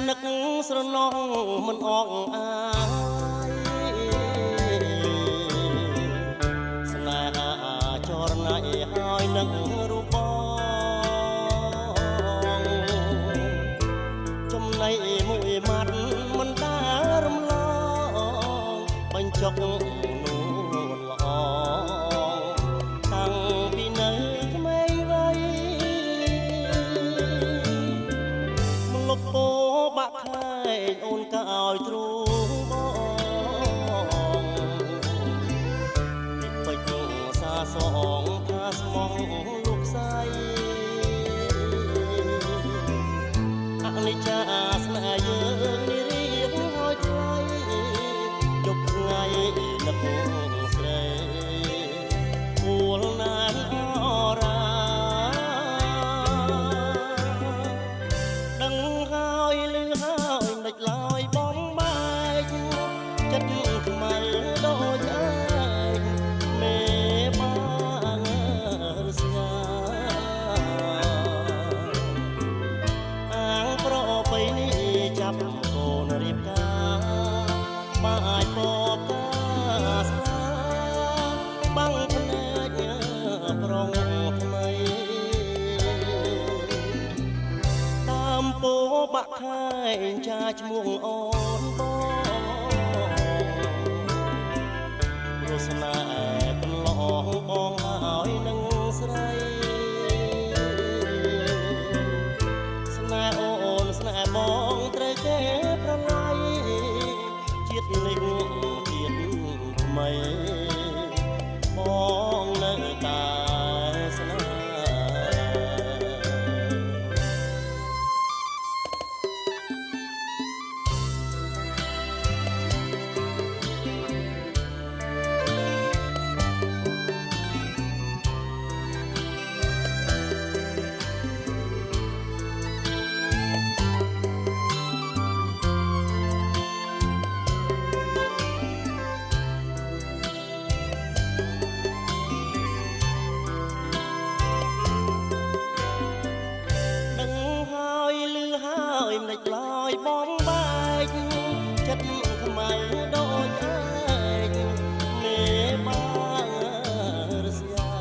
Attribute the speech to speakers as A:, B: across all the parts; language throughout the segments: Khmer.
A: នឹកស្រណងមិនអងអាយស្នេហាចរណៃហើយនឹងរូបបងចំណៃមួយម៉ាត់មិនដារំលងបញ្ចុកនួនល្អតាំងពីនៅក្មេងវ័យមកលុបពោបាក់ខែងអូនក៏ឲ្យទ្រូងបងពីពេជ្រសាសងថាស្មងលោកស្រីអនិច្ចាស្នេហ៍យើងនេះរៀងហើយថ្លៃយប់ថ្ងៃនឹកស្រីពួលណានអរាដឹងហើយលឺហើយមិនឡើយបងបែកចិត្តខ្មៅដូចឯងមេបានស្ងាអាងប្របីនេះចាប់កូនរៀបការបាយបបកាស្លាបាំងភ្នែកប្រងថ្មីតាមពោបាក់ខែងចាឈ្មោះអូនបងរសនាកន្លងបងហើយនឹងស្រីស្នេហ៍អូនស្នេហ៍បងត្រូវគេប្រឡ័យជាតិនេះជាតិថ្មីបងនៅតែស្នេហ៍មិនឡើយបងបែកចិត្តខ្មៅដូចឯងមេបានរស្យា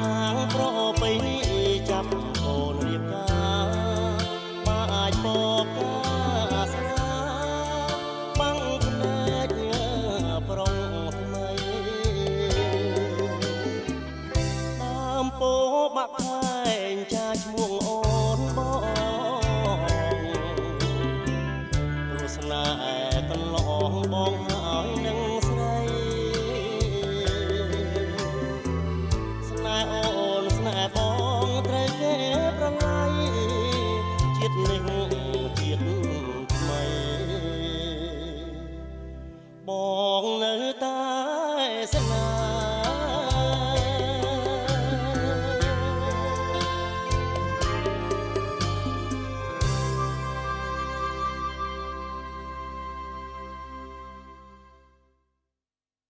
A: អាងប្របីនេះចាប់កូនរៀបការបាយបបកាស្លាបាំងភ្នែកប្រងថ្មីតាមពោបាក់ខែងចាឈ្មោះអូនបង